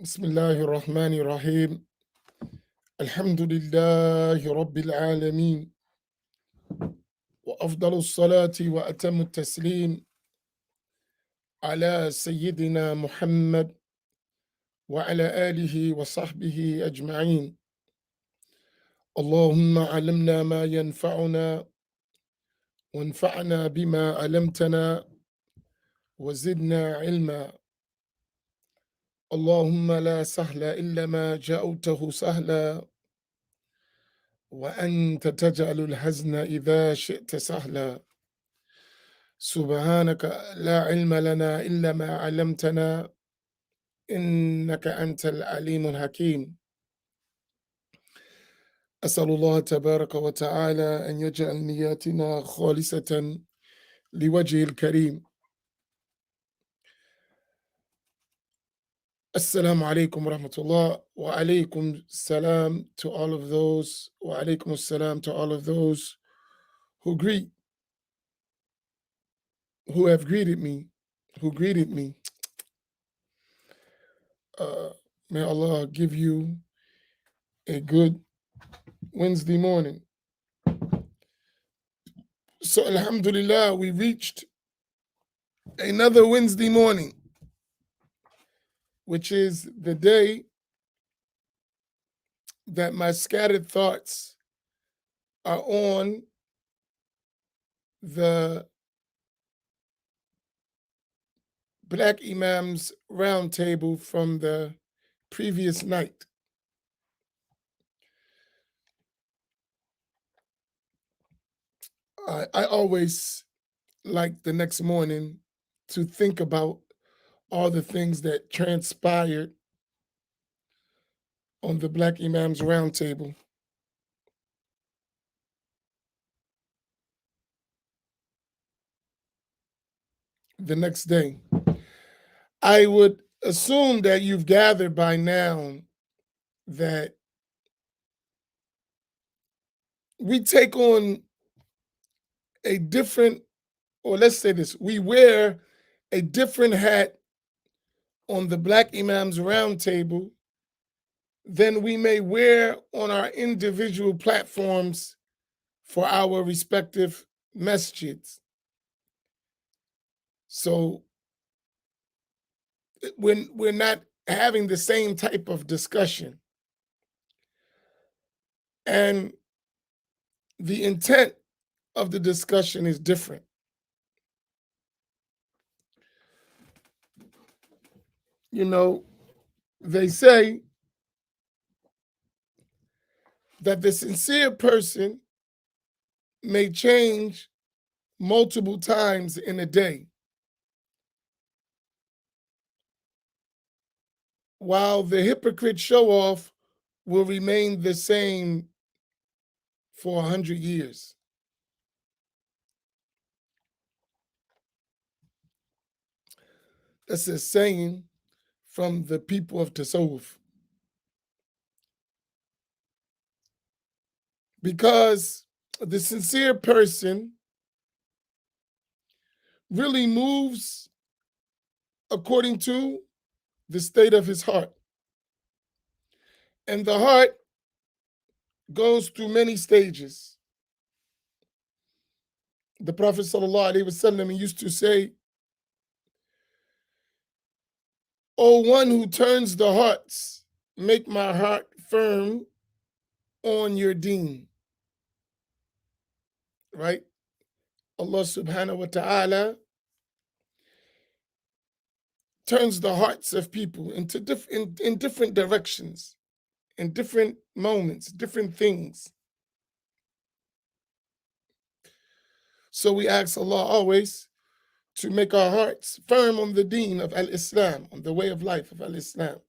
بسم الله الرحمن الرحيم. الحمد لله رب العالمين، وأفضل الصلاة وأتم التسليم على سيدنا محمد وعلى آله وصحبه أجمعين. اللهم علمنا ما ينفعنا وانفعنا بما علمتنا وزدنا علما. اللهم لا سهل إلا ما جعلته سهلا، وأنت تجعل الحزن إذا شئت سهلا. سبحانك لا علم لنا إلا ما علمتنا إنك أنت العليم الحكيم. أسأل الله تبارك وتعالى أن يجعل نياتنا خالصة لوجهه الكريم. Assalamu alaikum wa rahmatullah wa alaikum salam to all of those wa alaikum salam to all of those who have greeted me, who greeted me. May Allah give you a good Wednesday morning. So alhamdulillah, we reached another Wednesday morning, which is the day that my scattered thoughts are on the Black Imams roundtable from the previous night. I always like the next morning to think about all the things that transpired on the Black Imams roundtable. The next day, I would assume that you've gathered by now that we take on a different, or let's say this, we wear a different hat on the Black Imams roundtable than we may wear on our individual platforms for our respective masjids. So when we're not having the same type of discussion, and the intent of the discussion is different. You know, they say that the sincere person may change multiple times in a day, while the hypocrite show off will remain the same for 100 years. That's a saying from the people of Tasawwuf. Because the sincere person really moves according to the state of his heart. And the heart goes through many stages. The Prophet ﷺ used to say, "O one who turns the hearts, make my heart firm on your deen." Right? Allah subhanahu wa ta'ala turns the hearts of people into in different directions, in different moments, different things. So we ask Allah always to make our hearts firm on the deen of al-Islam, on the way of life of al-Islam.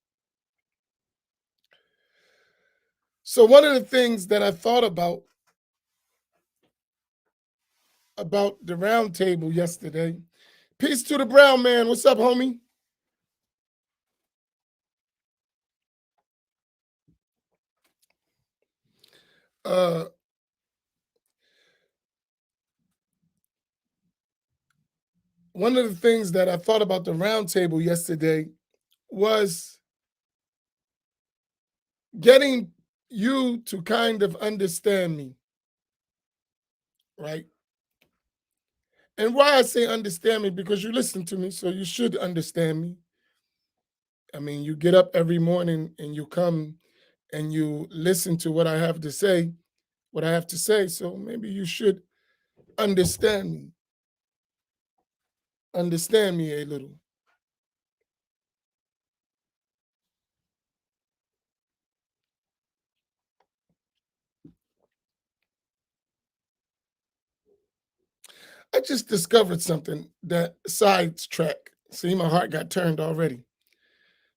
So one of the things that I thought about the round table yesterday, peace to the brown man. What's up, homie? One of the things that I thought about the round table yesterday was getting you to kind of understand me, right? And why I say understand me, because you listen to me, so you should understand me. I mean, you get up every morning and you come and you listen to what I have to say, what I have to say. So maybe you should understand me. Understand me a little. I just discovered something that sidetrack. See, my heart got turned already.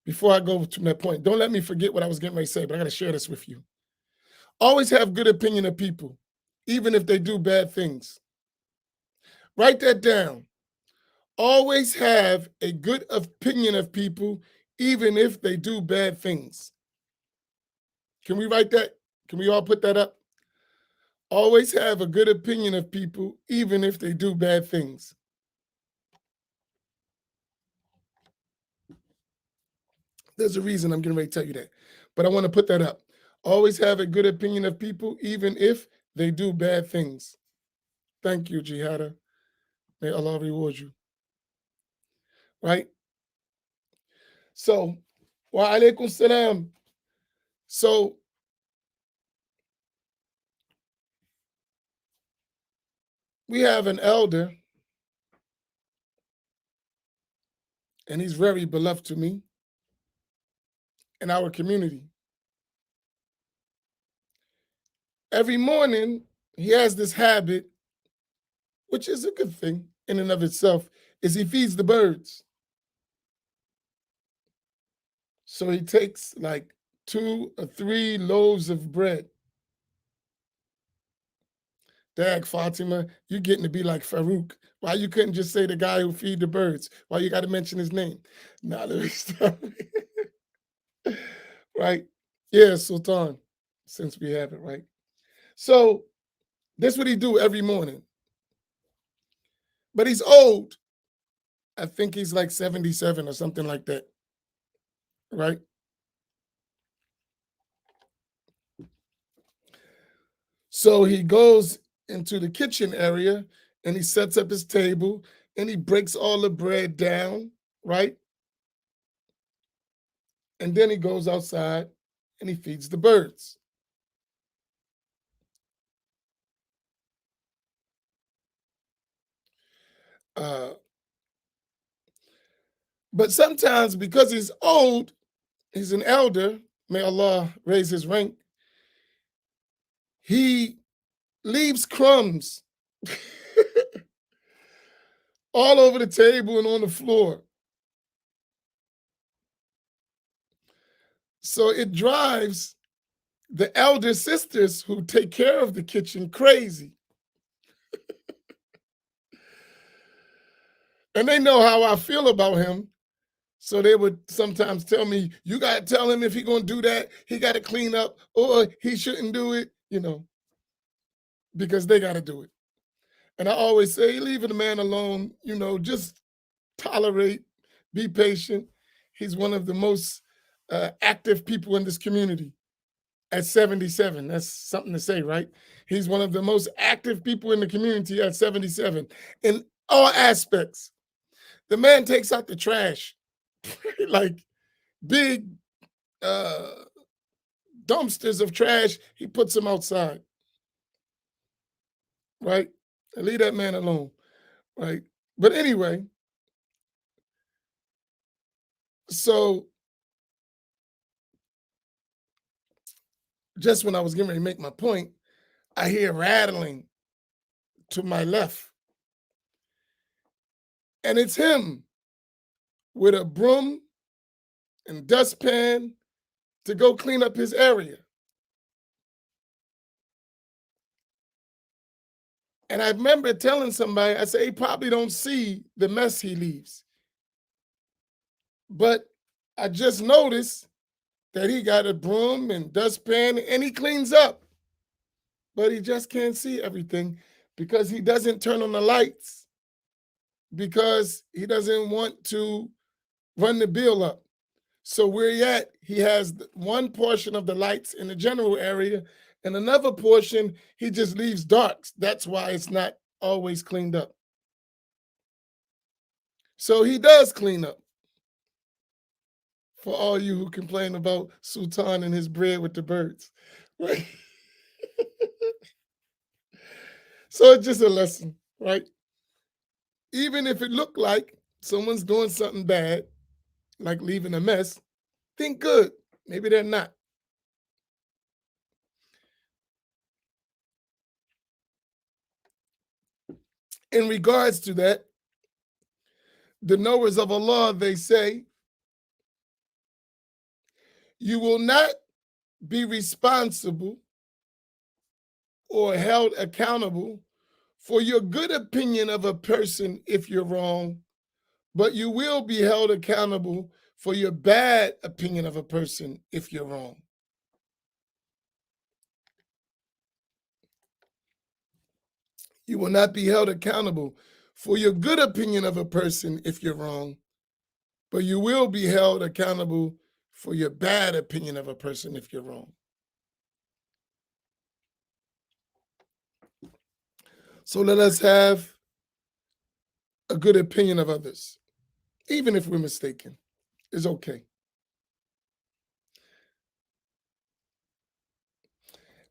Before I go to that point, don't let me forget what I was getting ready to say, but I got to share this with you. Always have good opinion of people, even if they do bad things. Write that down. Always have a good opinion of people, even if they do bad things. Can we write that? Can we all put that up? Always have a good opinion of people, even if they do bad things. There's a reason I'm getting ready to tell you that, but I want to put that up. Always have a good opinion of people, even if they do bad things. Thank you, Jihada. May Allah reward you. Right? So, wa alaikum salam. So, we have an elder, and he's very beloved to me in our community. Every morning, he has this habit, which is a good thing in and of itself, is he feeds the birds. So he takes like 2 or 3 loaves of bread. Dag, Fatima, you getting to be like Farouk. Why you couldn't just say the guy who feed the birds? Why you got to mention his name? Now let me stop. Right? Yeah, Sultan, since we have it, right? So this what he do every morning. But he's old. I think he's like 77 or something like that. Right? So he goes into the kitchen area and he sets up his table and he breaks all the bread down, right? And then he goes outside and he feeds the birds. Uh, but sometimes because he's old, he's an elder, may Allah raise his rank, he leaves crumbs all over the table and on the floor. So it drives the elder sisters who take care of the kitchen crazy. And they know how I feel about him. So they would sometimes tell me, you got to tell him if he going to do that, he got to clean up or he shouldn't do it, because they got to do it. And I always say, leave the man alone, just tolerate, be patient. He's one of the most active people in this community at 77. That's something to say, right? He's one of the most active people in the community at 77 in all aspects. The man takes out the trash, like big uh, dumpsters of trash. He puts them outside, right? And leave that man alone, right? But anyway, so just when I was getting ready to make my point, I hear rattling to my left, and it's him with a broom and dustpan to go clean up his area. And I remember telling somebody, I said, he probably don't see the mess he leaves. But I just noticed that he got a broom and dustpan and he cleans up. But he just can't see everything because he doesn't turn on the lights because he doesn't want to run the bill up. So where he at, he has one portion of the lights in the general area, and another portion he just leaves dark. That's why it's not always cleaned up. So he does clean up. For all you who complain about Sultan and his bread with the birds, right? So it's just a lesson, right? Even if it looked like someone's doing something bad, like leaving a mess, think good. Maybe they're not. In regards to that, the knowers of Allah, they say, you will not be responsible or held accountable for your good opinion of a person if you're wrong, but you will be held accountable for your bad opinion of a person if you're wrong. You will not be held accountable for your good opinion of a person if you're wrong, but you will be held accountable for your bad opinion of a person if you're wrong. So let us have a good opinion of others, even if we're mistaken. It's okay.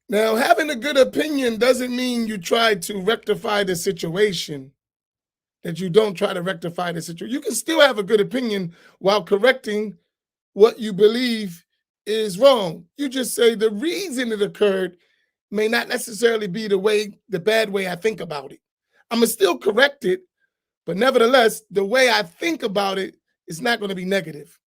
Now, having a good opinion doesn't mean you try to rectify the situation, that you don't try to rectify the situation. You can still have a good opinion while correcting what you believe is wrong. You just say the reason it occurred may not necessarily be the bad way I think about it. I'm gonna still correct it, but nevertheless, the way I think about it is not going to be negative.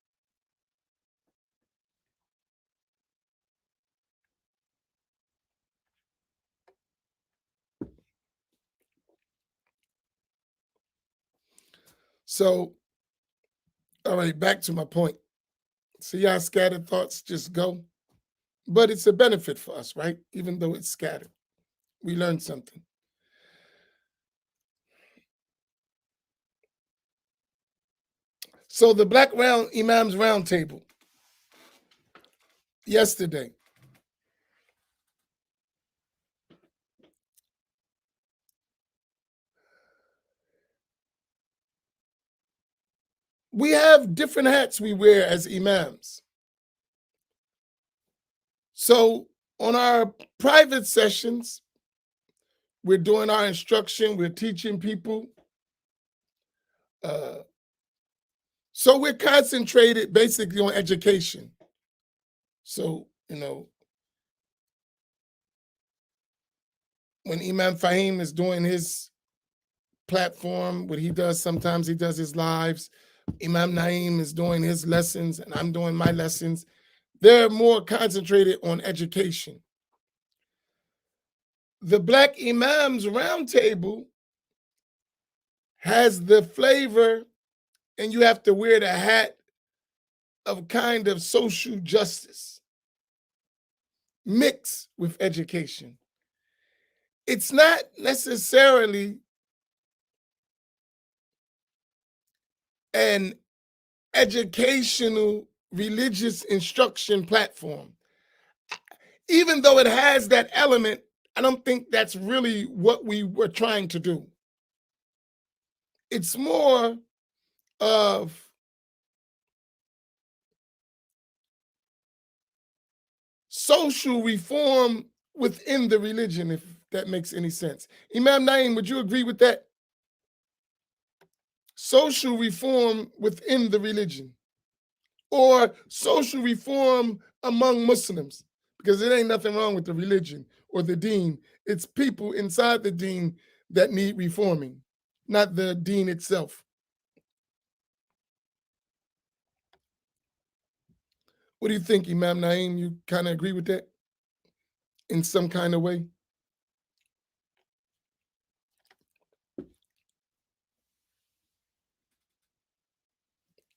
So, all right, back to my point. See how scattered thoughts just go? But it's a benefit for us, right? Even though it's scattered, we learn something. So the Black Round Imams Roundtable yesterday. We have different hats we wear as imams. So on our private sessions, we're doing our instruction, we're teaching people. So we're concentrated basically on education. So, when Imam Fahim is doing his platform, what he does, sometimes he does his lives. Imam Naim is doing his lessons, and I'm doing my lessons. They're more concentrated on education. The Black Imams Roundtable has the flavor, and you have to wear the hat of kind of social justice mixed with education. It's not necessarily an educational religious instruction platform. Even though it has that element, I don't think that's really what we were trying to do. It's more of social reform within the religion, if that makes any sense. Imam Naim, would you agree with that? Social reform within the religion, or social reform among Muslims, because it ain't nothing wrong with the religion or the deen. It's people inside the deen that need reforming, not the deen itself. What do you think, Imam Naim? You kind of agree with that in some kind of way?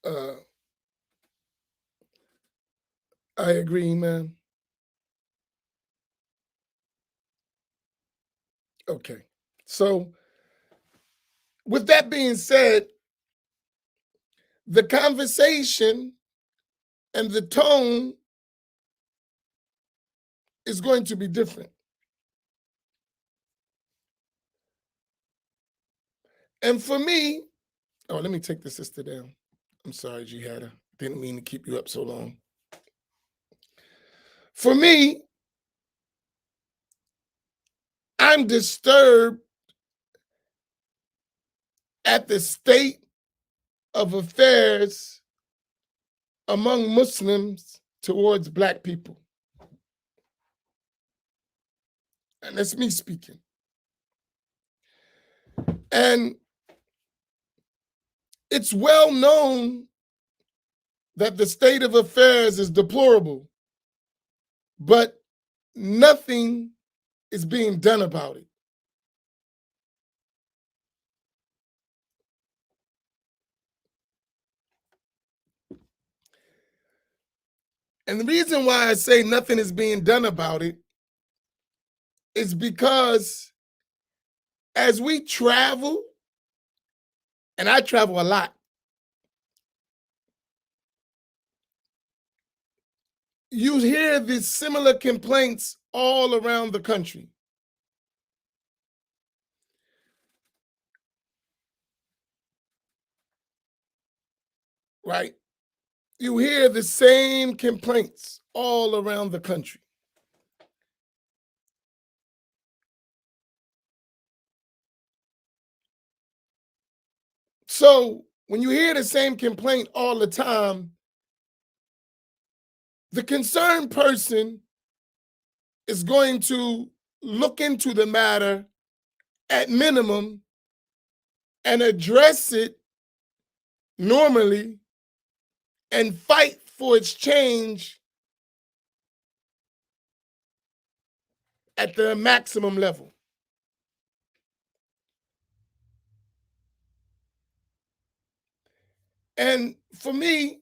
Uh, I agree, Imam. Okay. So, with that being said, the conversation and the tone is going to be different. And for me, oh, let me take the sister down. I'm sorry, Jihada. Didn't mean to keep you up so long. For me, I'm disturbed at the state of affairs among Muslims towards Black people. And that's me speaking. And it's well known that the state of affairs is deplorable, but nothing is being done about it. And the reason why I say nothing is being done about it is because as we travel, and I travel a lot, you hear these similar complaints all around the country. Right? You hear the same complaints all around the country. So when you hear the same complaint all the time, the concerned person is going to look into the matter at minimum and address it normally and fight for its change at the maximum level. And for me,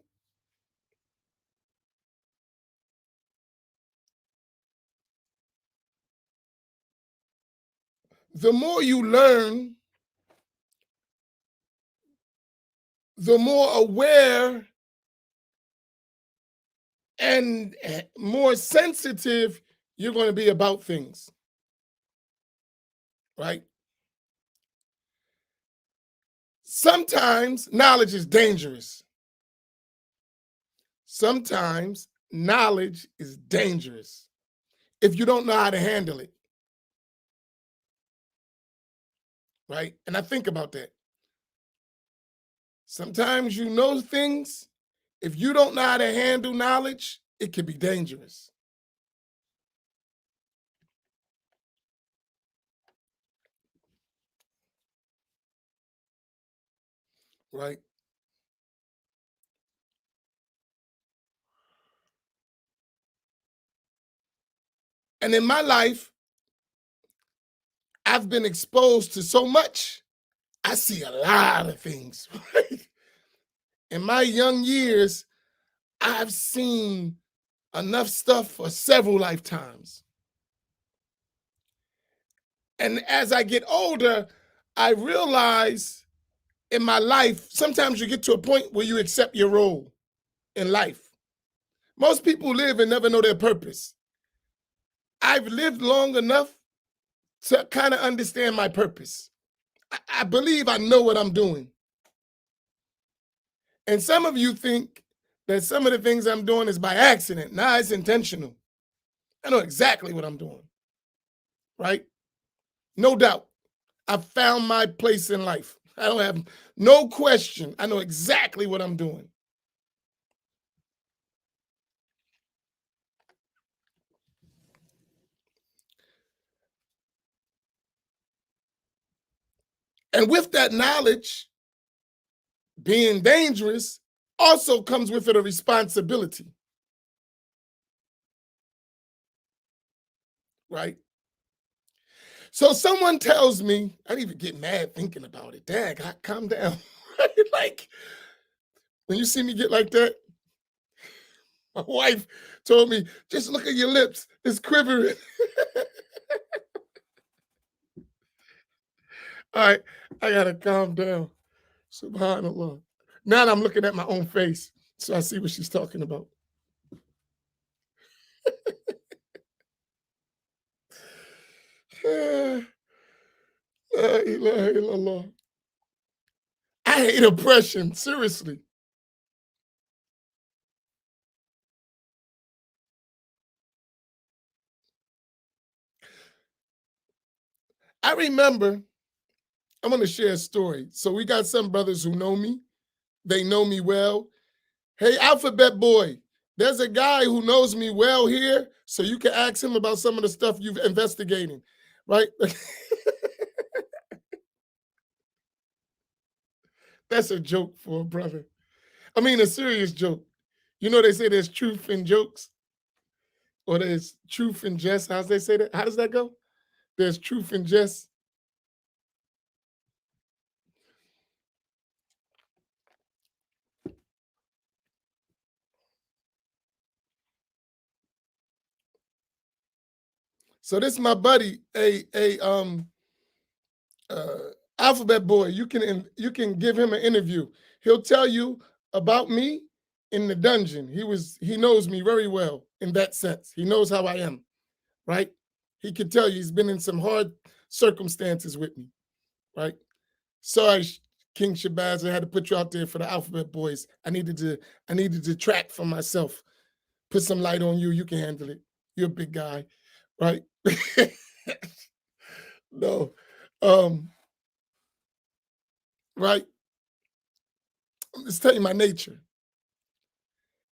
the more you learn, the more aware and more sensitive you're going to be about things, right? Sometimes knowledge is dangerous. Sometimes knowledge is dangerous if you don't know how to handle it, right? And I think about that. Sometimes you know things, if you don't know how to handle knowledge, it can be dangerous. Right? And in my life, I've been exposed to so much. I see a lot of things, right? In my young years, I've seen enough stuff for several lifetimes. And as I get older, I realize in my life, sometimes you get to a point where you accept your role in life. Most people live and never know their purpose. I've lived long enough to kind of understand my purpose. I believe I know what I'm doing. And some of you think that some of the things I'm doing is by accident. Nah, it's intentional. I know exactly what I'm doing, right? No doubt. I found my place in life. I don't have no question. I know exactly what I'm doing. And with that knowledge being dangerous, also comes with it a responsibility, right? So someone tells me, I didn't even get mad thinking about it. Dad, calm down. Like when you see me get like that, my wife told me, just look at your lips, it's quivering. All right, I gotta calm down. Subhanallah. Now I'm looking at my own face, so I see what she's talking about. La ilaha illallah. I hate oppression, seriously. I remember, I'm gonna share a story. So we got some brothers who know me. They know me well. Hey, Alphabet Boy, there's a guy who knows me well here, so you can ask him about some of the stuff you've investigating, right? That's a joke for a brother. I mean, a serious joke. You know, they say there's truth in jokes, or there's truth in jest. How's they say that? How does that go? There's truth in jest. So this is my buddy, uh, Alphabet Boy. You can give him an interview. He'll tell you about me in the dungeon. He knows me very well in that sense. He knows how I am, right? He can tell you he's been in some hard circumstances with me, right? Sorry, King Shabazz, I had to put you out there for the Alphabet Boys. I needed to detract from myself. Put some light on you. You can handle it. You're a big guy, right? No. Um, right? Let's tell you my nature.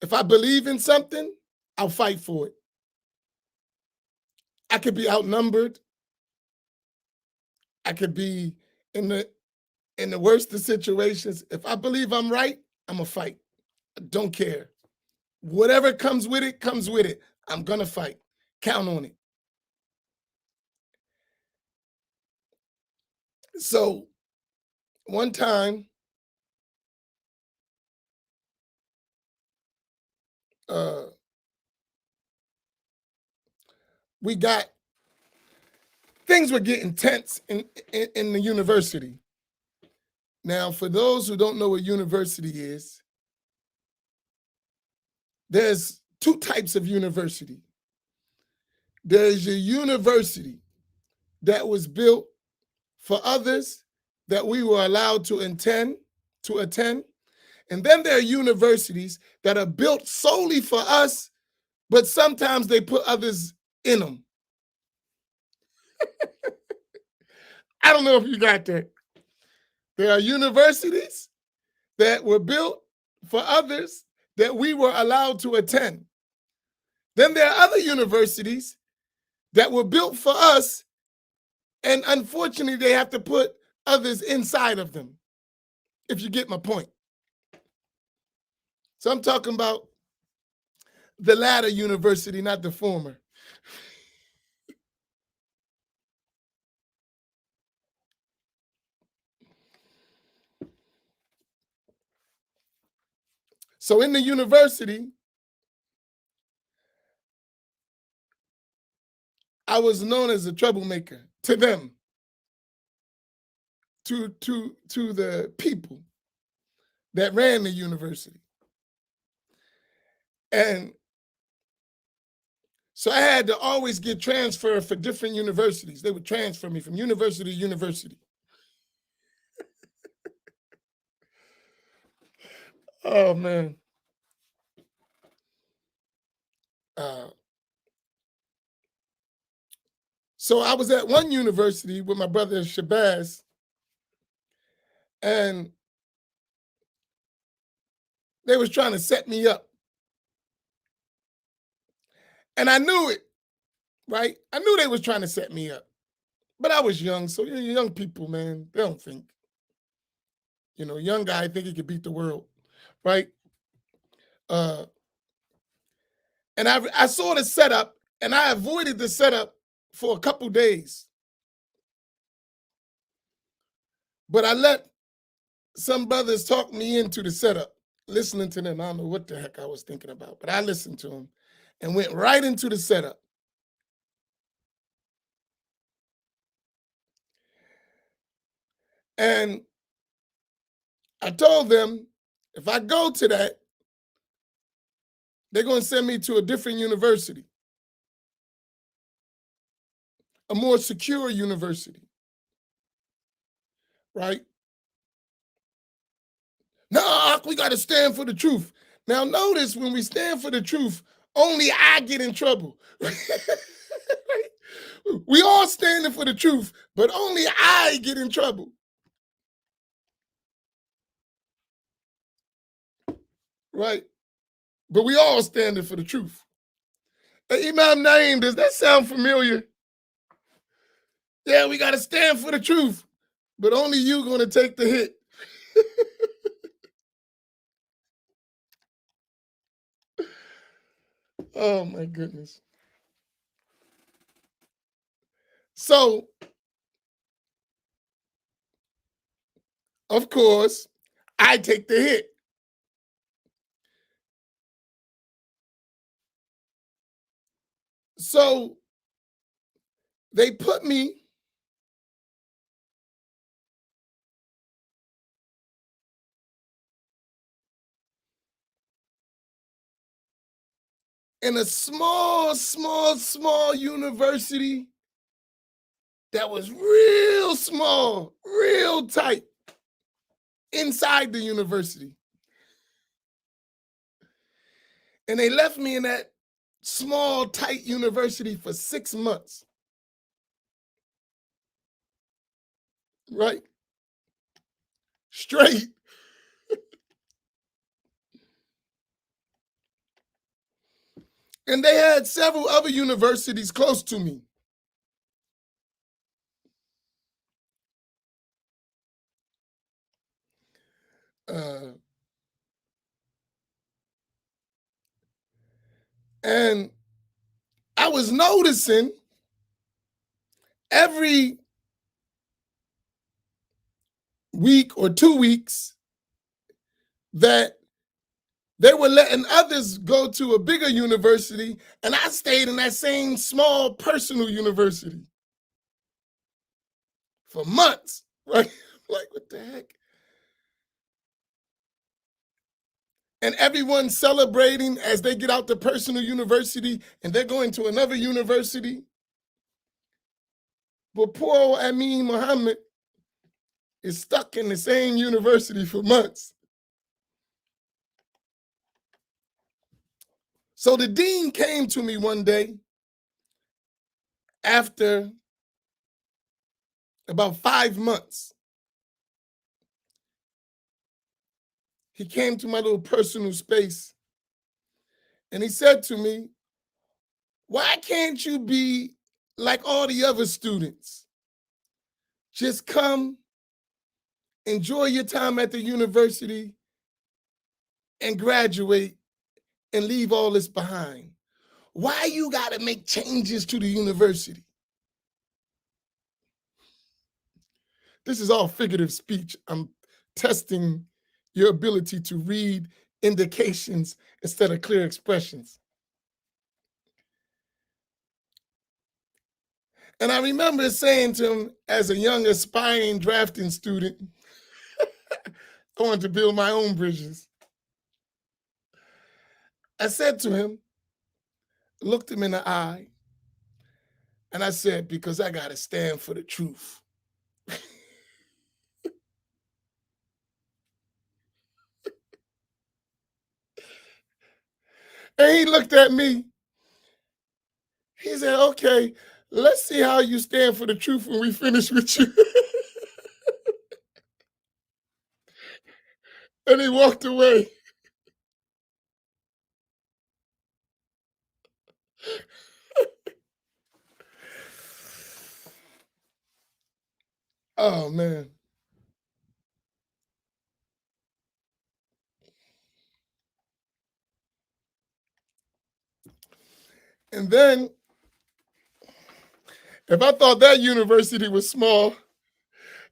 If I believe in something, I'll fight for it. I could be outnumbered. I could be in the worst of situations. If I believe I'm right, I'm gonna fight. I don't care. Whatever comes with it, comes with it. I'm gonna fight. Count on it. So one time, uh, we got things were getting tense in the university. Now, for those who don't know what university is, there's two types of university. There's a university that was built for others that we were allowed to attend. And then there are universities that are built solely for us, but sometimes they put others in them. I don't know if you got that. There are universities that were built for others that we were allowed to attend. Then there are other universities that were built for us, and unfortunately, they have to put others inside of them, if you get my point. So I'm talking about the latter university, not the former. So in the university, I was known as a troublemaker to them, to the people that ran the university. And so I had to always get transferred for different universities. They would transfer me from university to university. Oh man. Uh, so I was at one university with my brother Shabazz, and they was trying to set me up. And I knew it, right? I knew they was trying to set me up. But I was young, so young people, man, they don't think. Young guy think he could beat the world, right? Uh, and I saw the setup, and I avoided the setup for a couple days. But I let some brothers talk me into the setup. Listening to them, I don't know what the heck I was thinking about, but I listened to them and went right into the setup. And I told them, if I go to that, they're going to send me to a different university. a more secure university, right? No, we got to stand for the truth. Now, notice when we stand for the truth, only I get in trouble. We all standing for the truth, but only I get in trouble. Right? But we all standing for the truth. Hey, Imam Naeem, does that sound familiar? Yeah, we got to stand for the truth, but only you going to take the hit. Oh, my goodness. So, of course, I take the hit. So, they put me in a small university that was real small, real tight inside the university. And they left me in that small, tight university for 6 months. Right? Straight. And they had several other universities close to me. Uh, and I was noticing every week or 2 weeks that they were letting others go to a bigger university, and I stayed in that same small personal university for months, right? Like, what the heck? And everyone's celebrating as they get out the personal university and they're going to another university. But poor old Amin Muhammad is stuck in the same university for months. So the dean came to me one day after about 5 months. He came to my little personal space and he said to me, "Why can't you be like all the other students? Just come, enjoy your time at the university, and graduate and leave all this behind. Why you got to make changes to the university?" This is all figurative speech. I'm testing your ability to read indications instead of clear expressions. And I remember saying to him as a young aspiring drafting student, I wanted to build my own bridges. I said to him, looked him in the eye, and I said, because I got to stand for the truth. And he looked at me. He said, okay, let's see how you stand for the truth when we finish with you. And he walked away. Oh, man. And then, if I thought that university was small,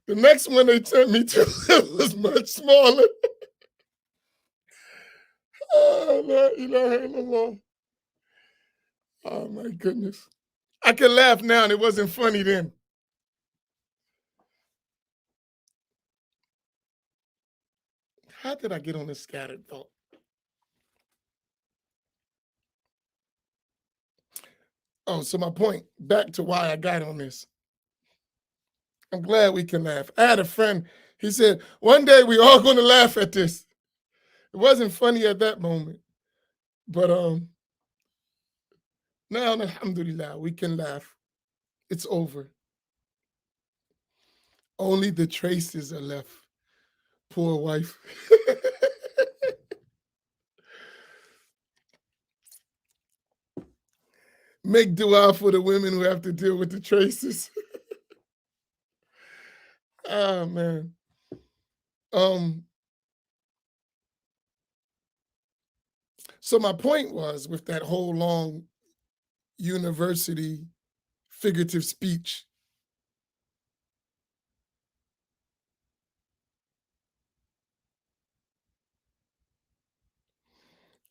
the next one they sent me to was much smaller. Oh, la ilaha illallah. Oh, my goodness. I can laugh now, and it wasn't funny then. How did I get on this scattered thought? Oh, so my point, back to why I got on this. I'm glad we can laugh. I had a friend, he said, one day we all gonna laugh at this. It wasn't funny at that moment, but now alhamdulillah, we can laugh. It's over. Only the traces are left. Poor wife. Make dua for the women who have to deal with the traces. Ah man. Um, so my point was with that whole long university figurative speech,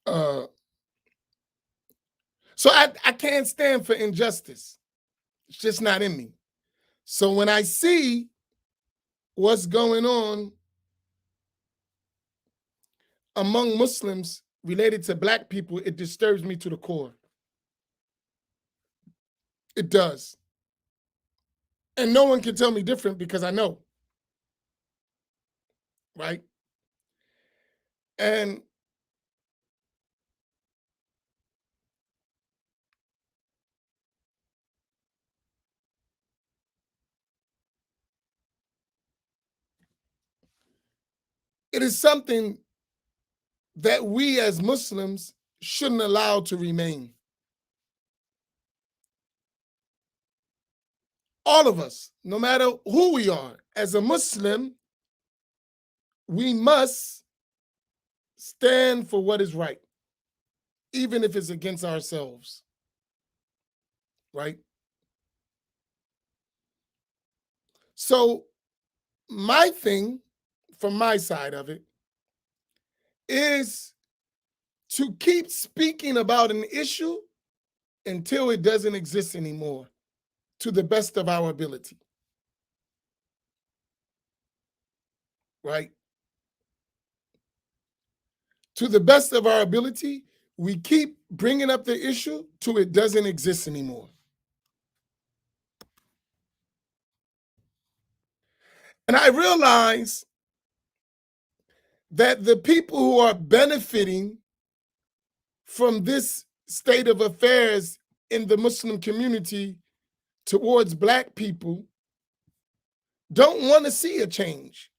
uh, so I can't stand for injustice. It's just not in me. So when I see what's going on among Muslims related to black people, it disturbs me to the core. It does. And no one can tell me different because I know, right? And it is something that we as Muslims shouldn't allow to remain. All of us, no matter who we are, as a Muslim, we must stand for what is right, even if it's against ourselves, right? So, my thing from my side of it is to keep speaking about an issue until it doesn't exist anymore to the best of our ability, right? To the best of our ability, we keep bringing up the issue till it doesn't exist anymore. And I realize that the people who are benefiting from this state of affairs in the Muslim community towards black people don't want to see a change,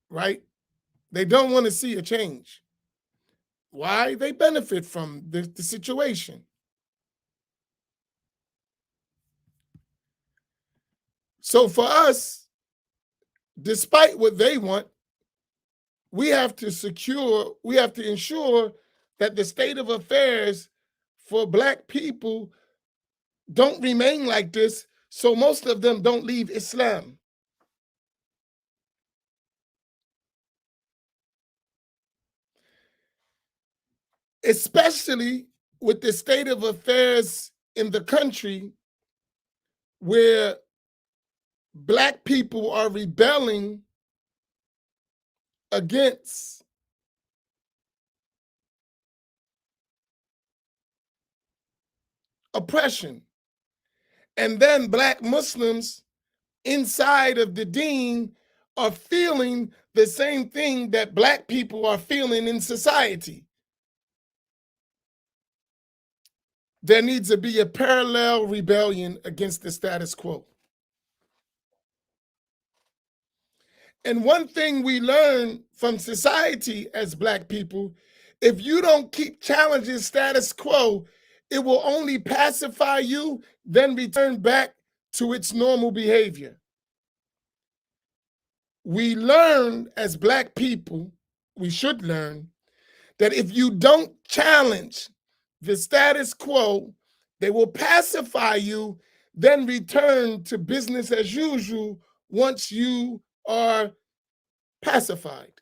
right? They don't want to see a change. Why? They benefit from the situation. So for us, despite what they want, we have to ensure that the state of affairs for black people don't remain like this, so most of them don't leave Islam. Especially with the state of affairs in the country where black people are rebelling against oppression. And then black Muslims inside of the deen are feeling the same thing that black people are feeling in society. There needs to be a parallel rebellion against the status quo. And one thing we learn from society as black people, if you don't keep challenging status quo, it will only pacify you, then return back to its normal behavior. We learn as black people, we should learn, that if you don't challenge the status quo, they will pacify you, then return to business as usual once you are pacified.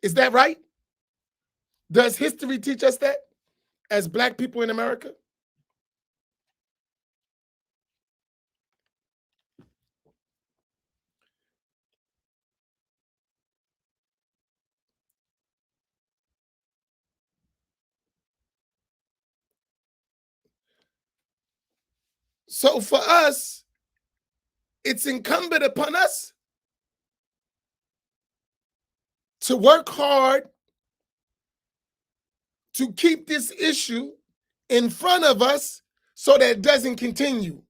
Is that right? Does history teach us that as black people in America? So for us, it's incumbent upon us to work hard to keep this issue in front of us so that it doesn't continue,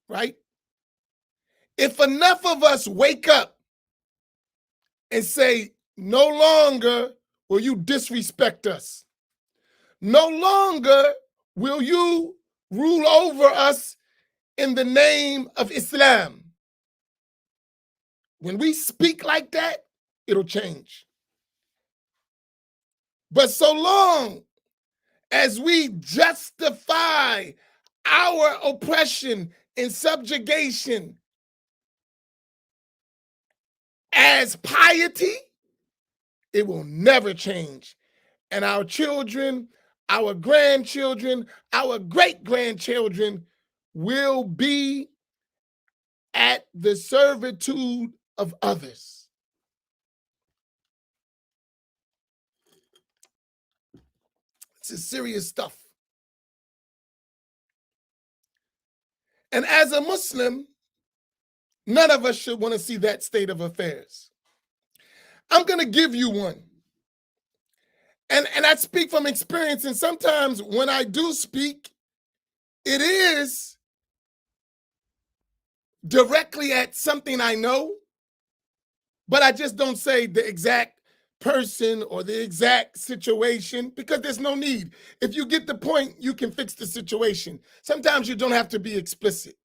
right? If enough of us wake up and say, no longer will you disrespect us, no longer will you rule over us in the name of Islam. When we speak like that, it'll change. But so long as we justify our oppression and subjugation as piety, it will never change. And our children, our grandchildren, our great-grandchildren will be at the servitude of others. This is serious stuff. And as a Muslim, none of us should want to see that state of affairs. I'm going to give you one. And I speak from experience, and sometimes when I do speak, it is directly at something I know, but I just don't say the exact person or the exact situation because there's no need. If you get the point, you can fix the situation. Sometimes you don't have to be explicit.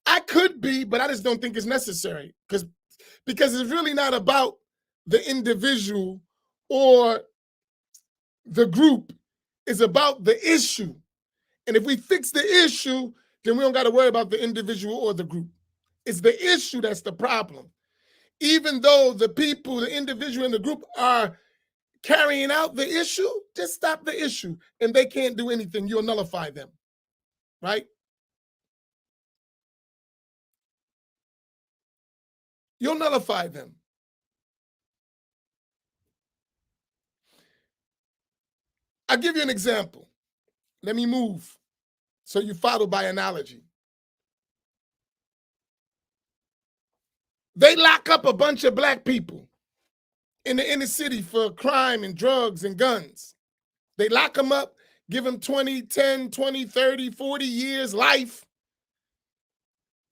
I could be, but I just don't think it's necessary because it's really not about the individual or the group. It's about the issue. And if we fix the issue, then we don't got to worry about the individual or the group. It's the issue that's the problem. Even though the people, the individual and the group are carrying out the issue, just stop the issue. And they can't do anything. You'll nullify them, right? You'll nullify them. I'll give you an example. Let me move so you follow by analogy. They lock up a bunch of black people in the inner city for crime and drugs and guns. They lock them up, give them 20, 10, 20, 30, 40 years life.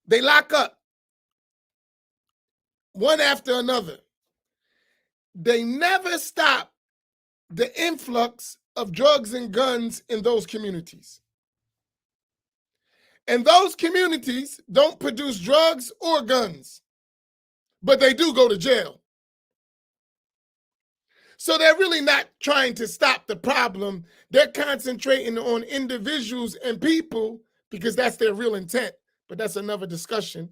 They lock up one after another. They never stop the influx of drugs and guns in those communities. And those communities don't produce drugs or guns, but they do go to jail. So they're really not trying to stop the problem. They're concentrating on individuals and people because that's their real intent. But that's another discussion.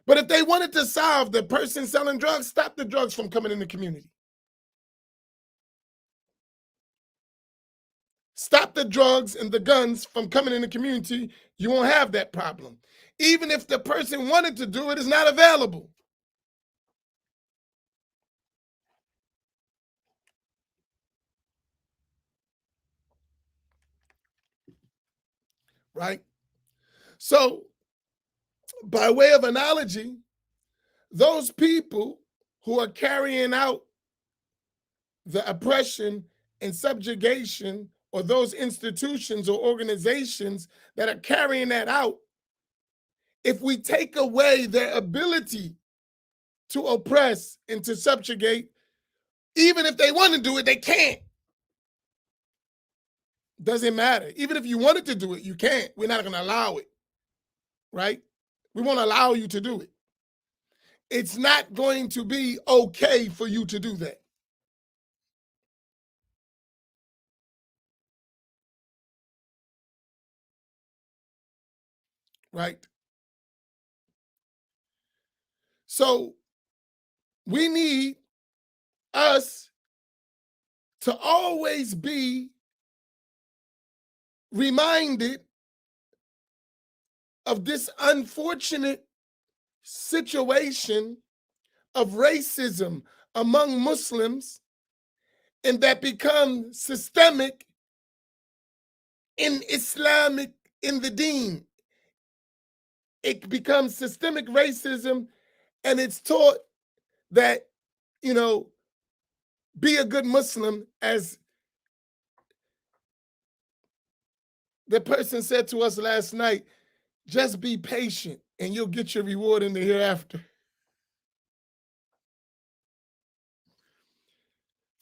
But if they wanted to solve the person selling drugs, stop the drugs from coming in the community. Stop the drugs and the guns from coming in the community, you won't have that problem. Even if the person wanted to do it, it's not available. Right? So, by way of analogy, those people who are carrying out the oppression and subjugation, or those institutions or organizations that are carrying that out, if we take away their ability to oppress and to subjugate, even if they want to do it, they can't. Doesn't matter. Even if you wanted to do it, you can't. We're not going to allow it, right? We won't allow you to do it. It's not going to be okay for you to do that. Right? So we need us to always be reminded of this unfortunate situation of racism among Muslims, and that become systemic in Islamic in the deen. It becomes systemic racism, and it's taught that, you know, be a good Muslim, as the person said to us last night, just be patient and you'll get your reward in the hereafter.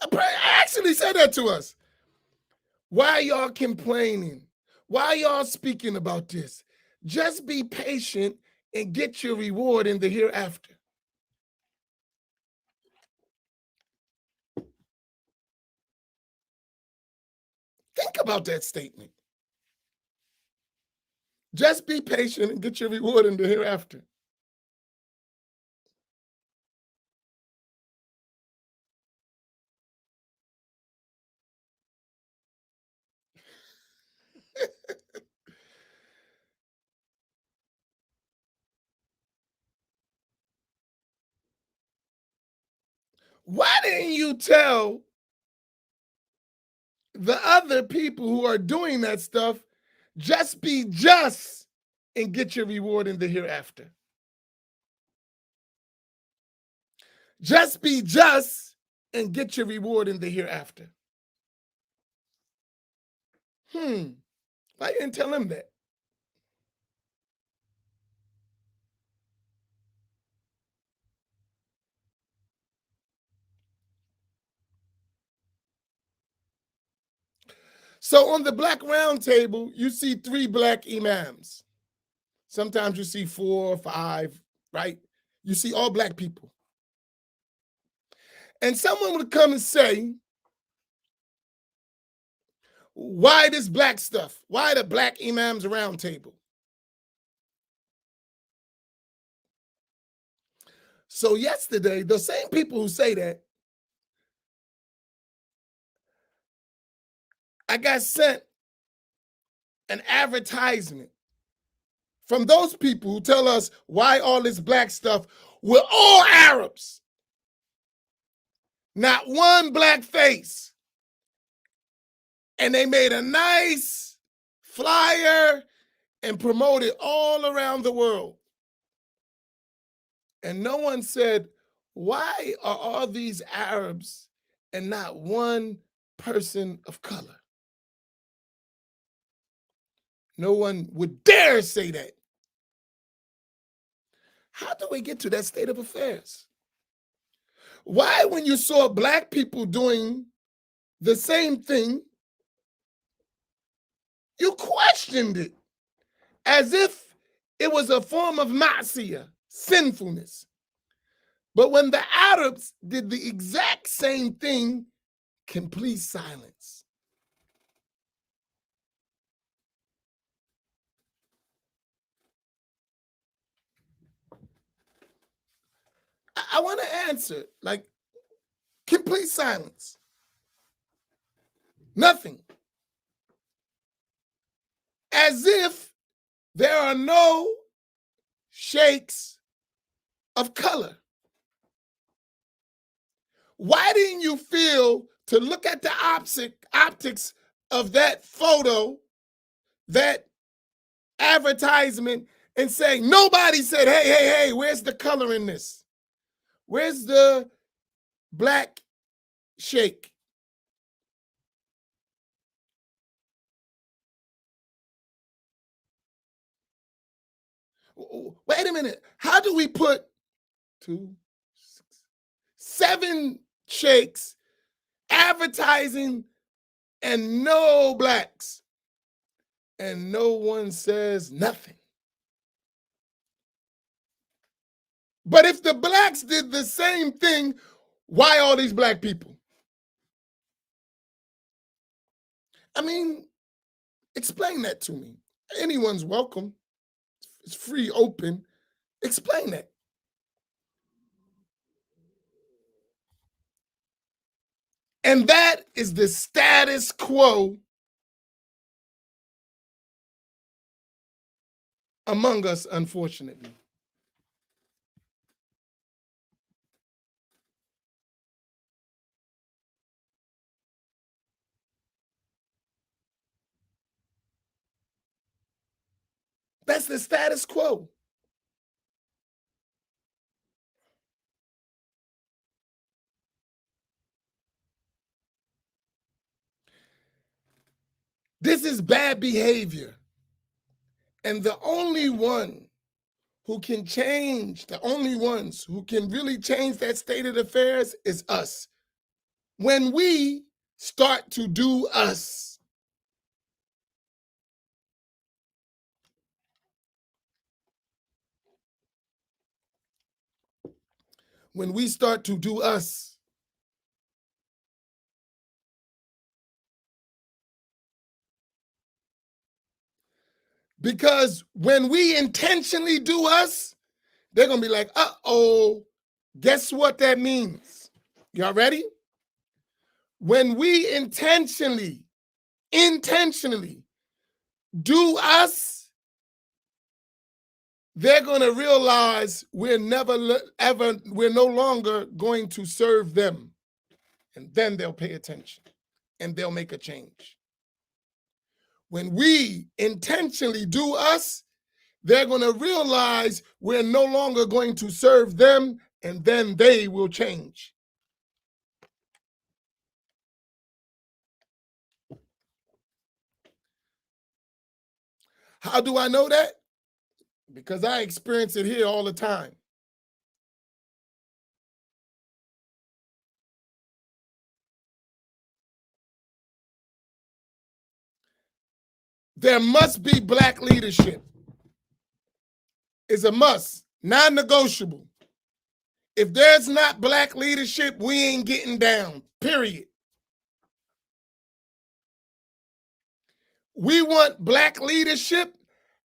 I actually said that to us. Why y'all complaining? Why y'all speaking about this? Just be patient and get your reward in the hereafter. Think about that statement. Just be patient and get your reward in the hereafter. Why didn't you tell the other people who are doing that stuff, just be just and get your reward in the hereafter? Just be just and get your reward in the hereafter. Why didn't tell him that? So on the Black Round Table, you see 3 black imams. Sometimes you see 4 or 5, right? You see all black people. And someone would come and say, why this black stuff? Why the Black Imams Round Table? So yesterday, the same people who say that, I got sent an advertisement from those people who tell us why all this black stuff. We're all Arabs. Not one black face. And they made a nice flyer and promoted all around the world. And no one said, why are all these Arabs and not one person of color? No one would dare say that. How do we get to that state of affairs? Why, when you saw black people doing the same thing, you questioned it as if it was a form of ma'asiyah, sinfulness? But when the Arabs did the exact same thing, complete silence. I want to answer, like, complete silence. Nothing. As if there are no sheikhs of color. Why didn't you feel to look at the optics of that photo, that advertisement, and say, nobody said, hey, where's the color in this? Where's the black sheikh? Wait a minute. How do we put 2, 6, 7 sheikhs advertising and no blacks? And no one says nothing. But if the blacks did the same thing, why all these black people? I mean, explain that to me. Anyone's welcome. It's free, open. Explain that. And that is the status quo among us, unfortunately. That's the status quo. This is bad behavior. And the only one who can change, the only ones who can really change that state of affairs is us. When we start to do us. When we start to do us. Because when we intentionally do us, they're going to be like, uh-oh, guess what that means? Y'all ready? When we intentionally do us, they're going to realize we're no longer going to serve them. And then they'll pay attention and they'll make a change. When we intentionally do us, they're going to realize we're no longer going to serve them, and then they will change. How do I know that? Because I experience it here all the time. There must be Black leadership. It's a must, non-negotiable. If there's not Black leadership, we ain't getting down, period. We want Black leadership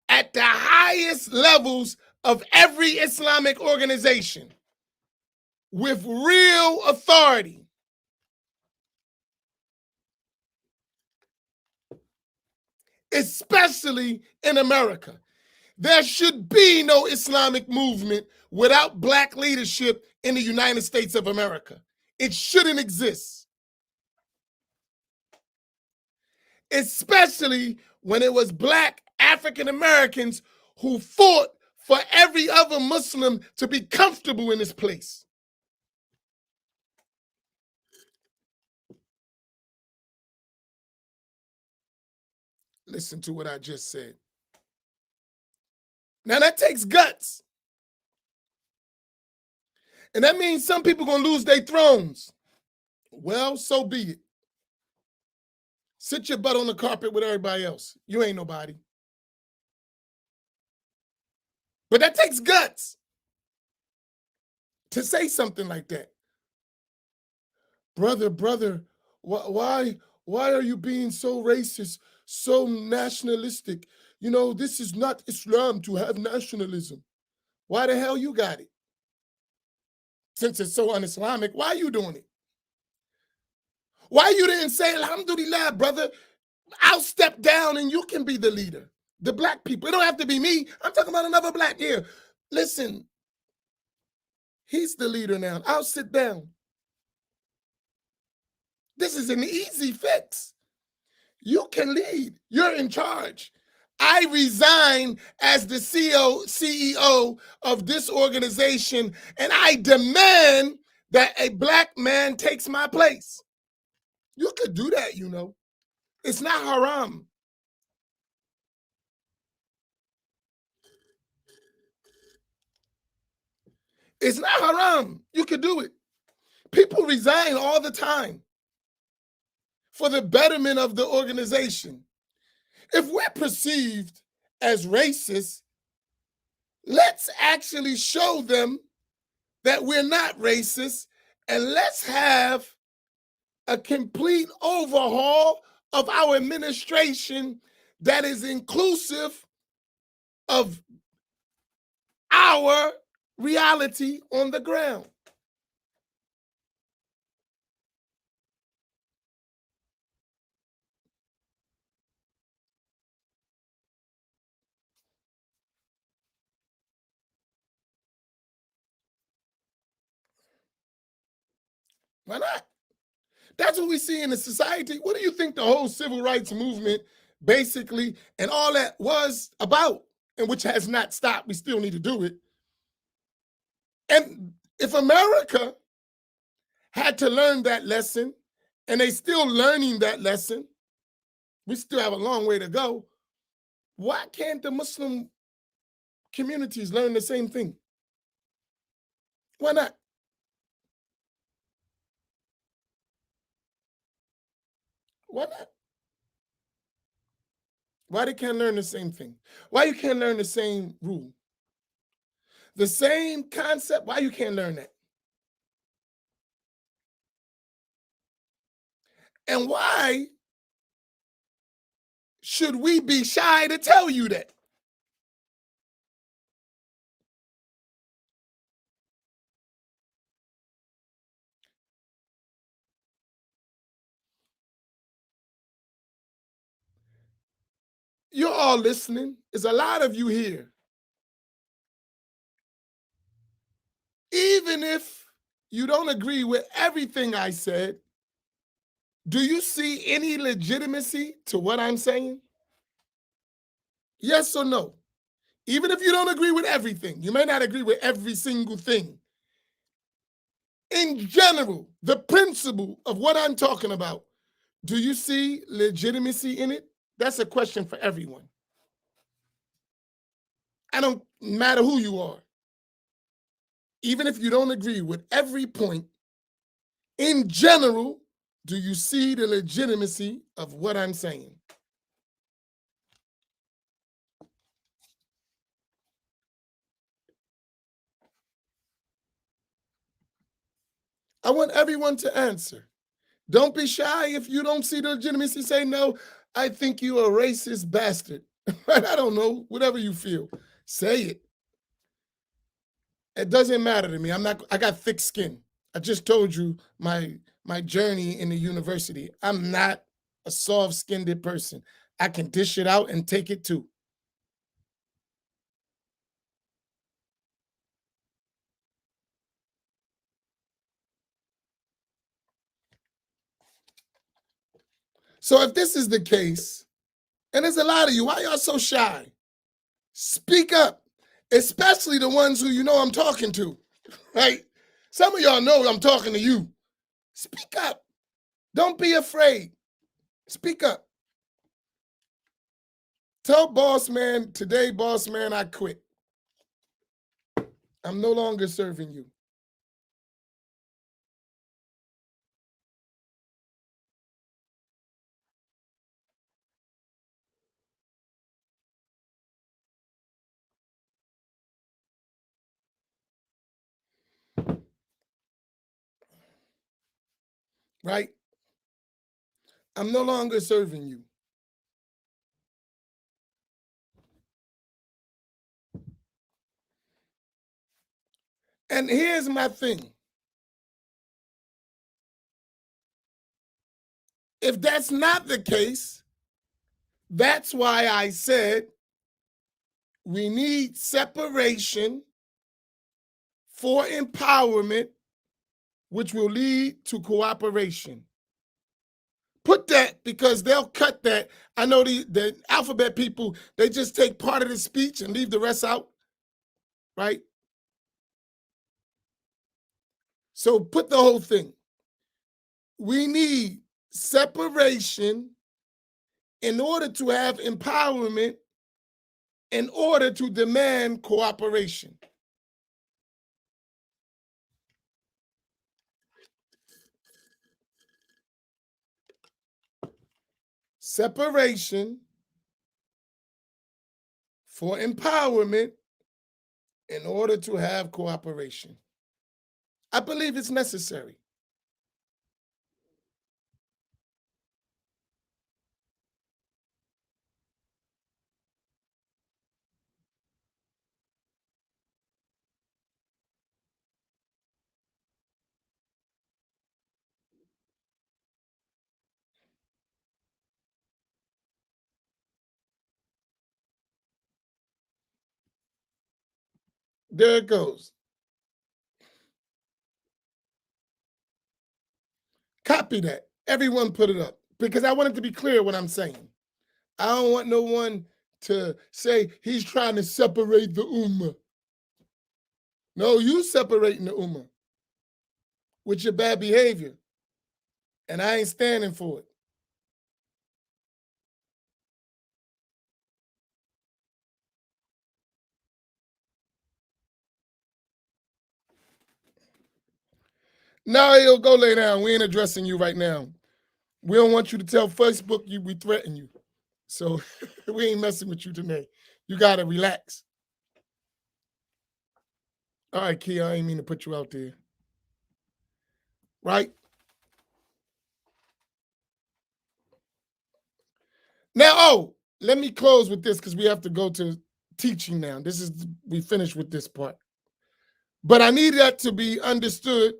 at the highest levels of every Islamic organization with real authority. Especially in America. There should be no Islamic movement without Black leadership in the United States of America. It shouldn't exist. Especially when it was Black African Americans who fought for every other Muslim to be comfortable in this place. Listen to what I just said. Now that takes guts. And that means some people gonna lose their thrones. Well, so be it. Sit your butt on the carpet with everybody else. You ain't nobody. But that takes guts to say something like that. Brother, why are you being so racist, so nationalistic? You know, this is not Islam to have nationalism. Why the hell you got it? Since it's so un-Islamic, why are you doing it? Why you didn't say, alhamdulillah, brother, I'll step down and you can be the leader. The Black people. It don't have to be me. I'm talking about another Black here. Listen, he's the leader now. I'll sit down. This is an easy fix. You can lead. You're in charge. I resign as the CEO of this organization, and I demand that a Black man takes my place. You could do that, you know. It's not haram. It's not haram. You could do it. People resign all the time for the betterment of the organization. If we're perceived as racist, let's actually show them that we're not racist, and let's have a complete overhaul of our administration that is inclusive of our reality on the ground. Why not? That's what we see in the society. What do you think the whole civil rights movement basically and all that was about? and which has not stopped. We still need to do it. And if America had to learn that lesson, and they still learning that lesson, we still have a long way to go. Why can't the Muslim communities learn the same thing? Why not? Why not? Why they can't learn the same thing? Why you can't learn the same rule? The same concept? Why you can't learn that? And why should we be shy to tell you that? You're all listening. There's a lot of you here. Even if you don't agree with everything I said, do you see any legitimacy to what I'm saying? Yes or no? Even if you don't agree with everything, you may not agree with every single thing. In general, the principle of what I'm talking about, do you see legitimacy in it? That's a question for everyone. I don't matter who you are. Even if you don't agree with every point, in general, do you see the legitimacy of what I'm saying? I want everyone to answer. Don't be shy if you don't see the legitimacy. Say, no, I think you're a racist bastard. I don't know, whatever you feel. Say it. It doesn't matter to me. I got thick skin. I just told you my journey in the university. I'm not a soft-skinned person. I can dish it out and take it too. So if this is the case, and there's a lot of you, why y'all so shy? Speak up, especially the ones who you know I'm talking to, right? Some of y'all know I'm talking to you. Speak up. Don't be afraid. Speak up. Tell boss man, today, boss man, I quit. I'm no longer serving you. Right? I'm no longer serving you. And here's my thing. If that's not the case, that's why I said we need separation for empowerment, which will lead to cooperation. Put that, because they'll cut that. I know the alphabet people, they just take part of the speech and leave the rest out, right? So put the whole thing. We need separation in order to have empowerment, in order to demand cooperation. Separation for empowerment in order to have cooperation. I believe it's necessary. There it goes. Copy that. Everyone put it up, because I want it to be clear what I'm saying. I don't want no one to say he's trying to separate the ummah. No, you separating the ummah with your bad behavior. And I ain't standing for it. Now he'll go lay down. We ain't addressing you right now. We don't want you to tell Facebook we threaten you. So we ain't messing with you today. You gotta relax. All right, Kia, I ain't mean to put you out there. Right? Now, let me close with this because we have to go to teaching now. We finished with this part. But I need that to be understood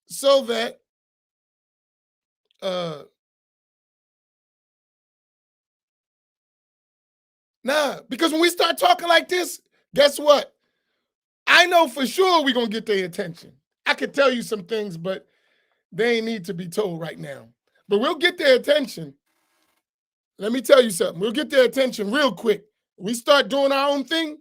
so that because when we start talking like this, guess what? I know for sure we're going to get their attention. I could tell you some things, but they ain't need to be told right now. But we'll get their attention. Let me tell you something. We'll get their attention real quick. We start doing our own thing,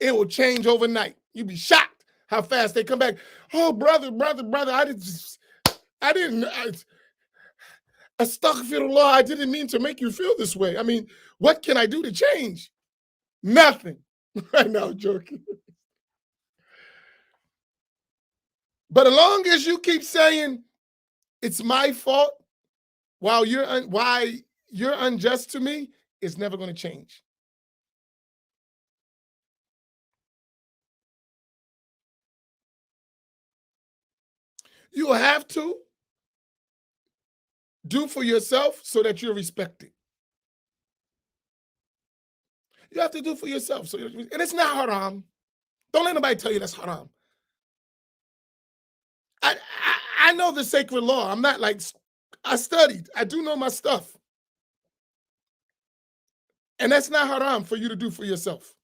it will change overnight. You'd be shocked how fast they come back. Oh, brother, astaghfirullah, I didn't mean to make you feel this way. I mean, what can I do to change? Nothing. Right now, joking. But as long as you keep saying it's my fault while why you're unjust to me, it's never going to change. You have to do for yourself so that you're respected. You have to do for yourself. And it's not haram. Don't let nobody tell you that's haram. I know the sacred law. I'm not like, I studied. I do know my stuff. And that's not haram for you to do for yourself.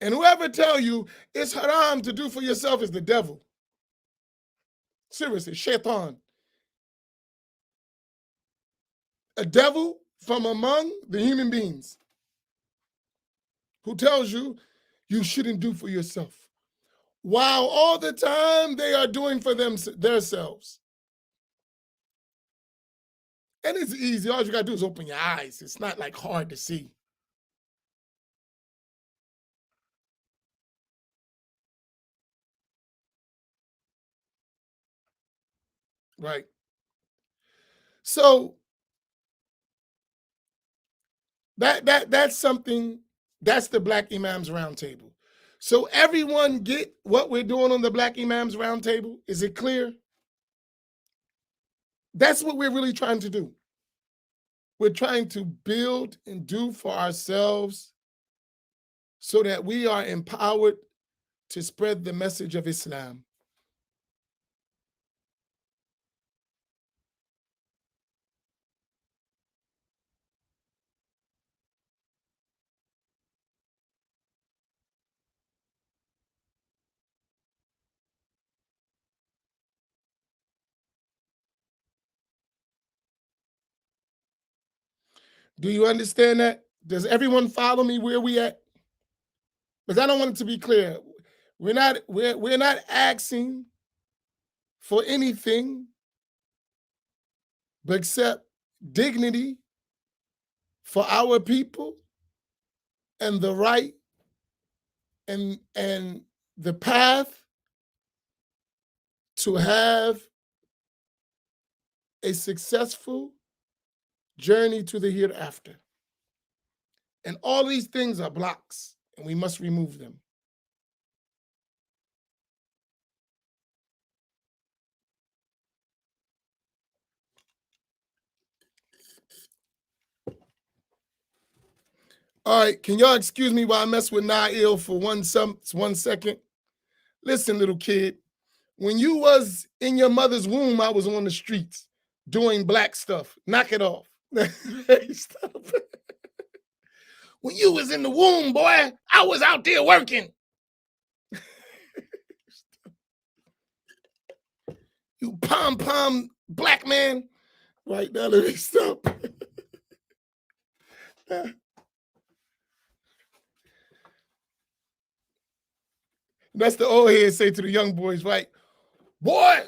And whoever tell you it's haram to do for yourself is the devil. Seriously, shaitan. A devil from among the human beings who tells you you shouldn't do for yourself, while all the time they are doing for themselves. And it's easy. All you got to do is open your eyes. It's not like hard to see. Right. So that's something, that's the Black Imams Roundtable. So everyone get what we're doing on the Black Imams Roundtable? Is it clear? That's what we're really trying to do. We're trying to build and do for ourselves so that we are empowered to spread the message of Islam. Do you understand that? Does everyone follow me where we at? Because I don't want it to be clear. We're not asking for anything but except dignity for our people and the right and the path to have a successful journey to the hereafter. And all these things are blocks, and we must remove them. All right, can y'all excuse me while I mess with Nail for 1 second? Listen, little kid, when you was in your mother's womb, I was on the streets doing black stuff. Knock it off. When you was in the womb, boy, I was out there working. You pom-pom black man. Right now, let me stop. That's the old head say to the young boys, right? Boy,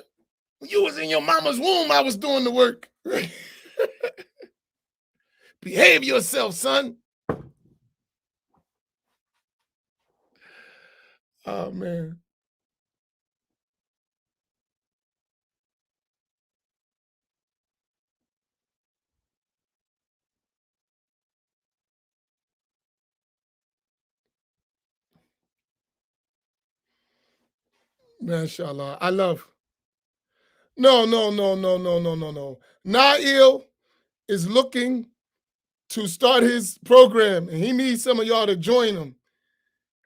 when you was in your mama's womb, I was doing the work. Behave yourself, son. Oh, man. Mashallah. I love. No, no, no, no, no, no, no, no. Nail is looking to start his program, and he needs some of y'all to join him.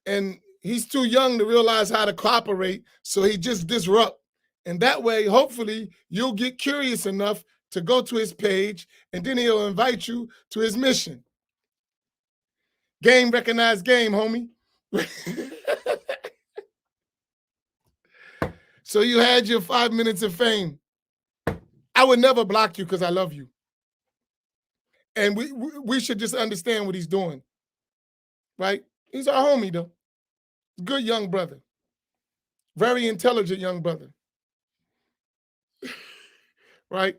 And he's too young to realize how to cooperate, so he just disrupt. And that way, hopefully, you'll get curious enough to go to his page, and then he'll invite you to his mission. Game recognized game, homie. So you had your 5 minutes of fame. I would never block you because I love you. And we should just understand what he's doing, right? He's our homie, though. Good young brother. Very intelligent young brother. Right?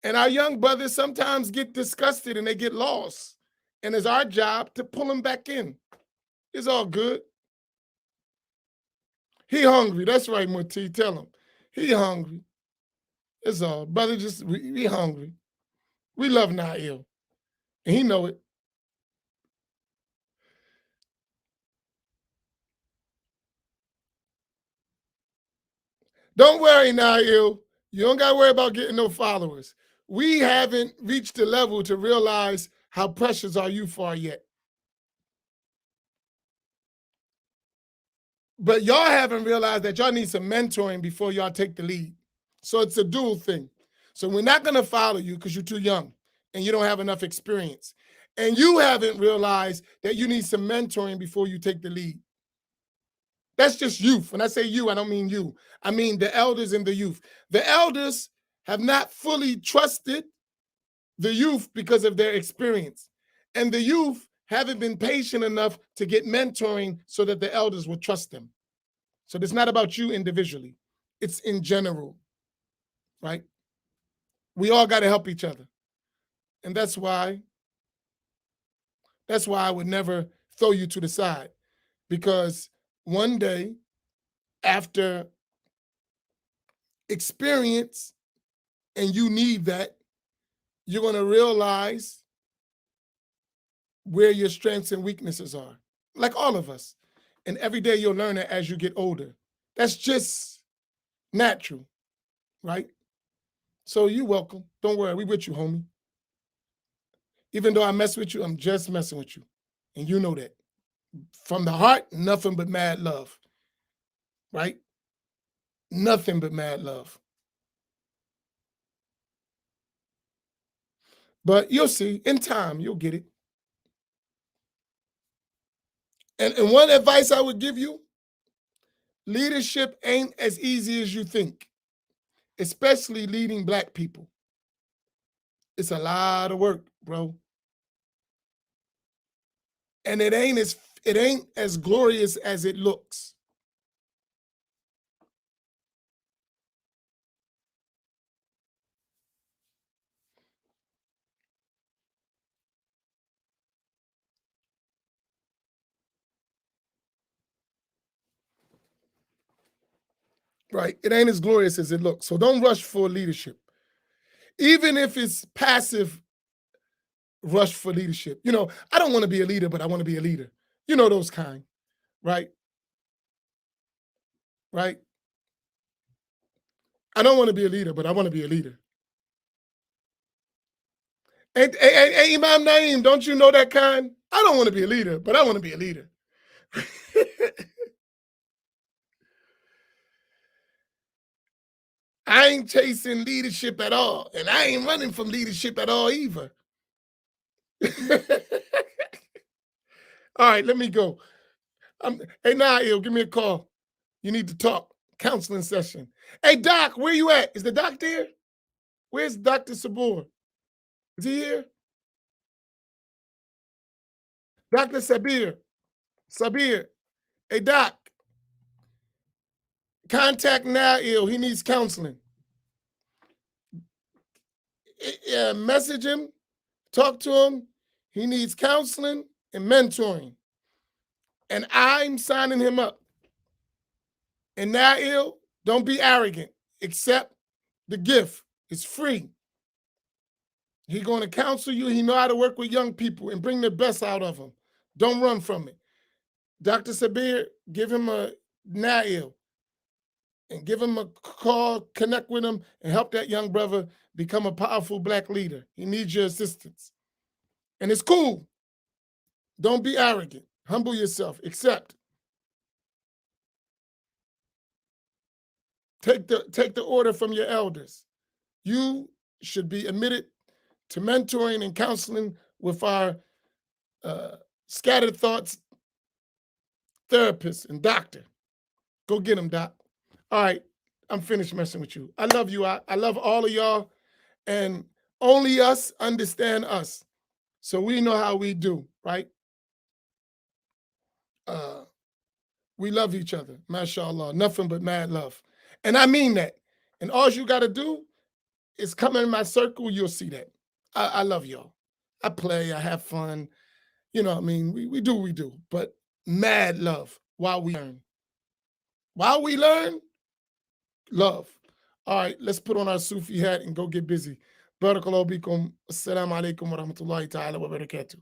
And our young brothers sometimes get disgusted and they get lost. And it's our job to pull them back in. It's all good. He hungry. That's right, Muti. Tell him. He hungry. It's all. Brother, just we hungry. We love Nail. And he know it. Don't worry, Nail. You don't got to worry about getting no followers. We haven't reached the level to realize how precious our youth are yet. But y'all haven't realized that y'all need some mentoring before y'all take the lead. So it's a dual thing. So we're not going to follow you because you're too young and you don't have enough experience. And you haven't realized that you need some mentoring before you take the lead. That's just youth. When I say you, I don't mean you. I mean the elders and the youth. The elders have not fully trusted the youth because of their experience. And the youth haven't been patient enough to get mentoring so that the elders will trust them. So it's not about you individually. It's in general, right? We all got to help each other. And that's why I would never throw you to the side, because one day after experience, and you need that, you're going to realize where your strengths and weaknesses are, like all of us. And every day you'll learn it as you get older. That's just natural, right? So you're welcome. Don't worry, we with you, homie. Even though I mess with you, I'm just messing with you. And you know that. From the heart, nothing but mad love, right? Nothing but mad love. But you'll see, in time, you'll get it. And one advice I would give you, leadership ain't as easy as you think, especially leading Black people. It's a lot of work, bro. And it ain't as glorious as it looks. Right? It ain't as glorious as it looks. So don't rush for leadership. Even if it's passive rush for leadership. You know, I don't want to be a leader, but I want to be a leader. You know those kind, right? Right? I don't want to be a leader, but I want to be a leader. Hey, Imam Naim, don't you know that kind? I don't want to be a leader, but I want to be a leader. I ain't chasing leadership at all, and I ain't running from leadership at all either. All right, let me go. Hey, Nail, give me a call. You need to talk. counseling session. Hey, Doc, where you at? Is the doc there? Where's Dr. Sabur? Is he here? Dr. Sabir. Sabir. Hey, Doc, contact Nail. He needs counseling. Message him, talk to him. He needs counseling and mentoring. And I'm signing him up. And Nail, don't be arrogant. Accept the gift. It's free. He's going to counsel you. He know how to work with young people and bring the best out of them. Don't run from it. Dr. Sabir, give him a Nail and give him a call, connect with him, and help that young brother become a powerful Black leader. He needs your assistance. And it's cool. Don't be arrogant. Humble yourself. Accept. Take the order from your elders. You should be admitted to mentoring and counseling with our scattered thoughts therapist and doctor. Go get him, Doc. All right, I'm finished messing with you. I love you. I love all of y'all, and only us understand us. So we know how we do, right? We love each other, mashallah. Nothing but mad love. And I mean that. And all you got to do is come in my circle, you'll see that. I love y'all. I play, I have fun. You know what I mean? We do. But mad love while we learn. While we learn, love. All right, let's put on our Sufi hat and go get busy. Barakallahu bikum. Assalamu alaikum wa rahmatullahi ta'ala wa barakatuh.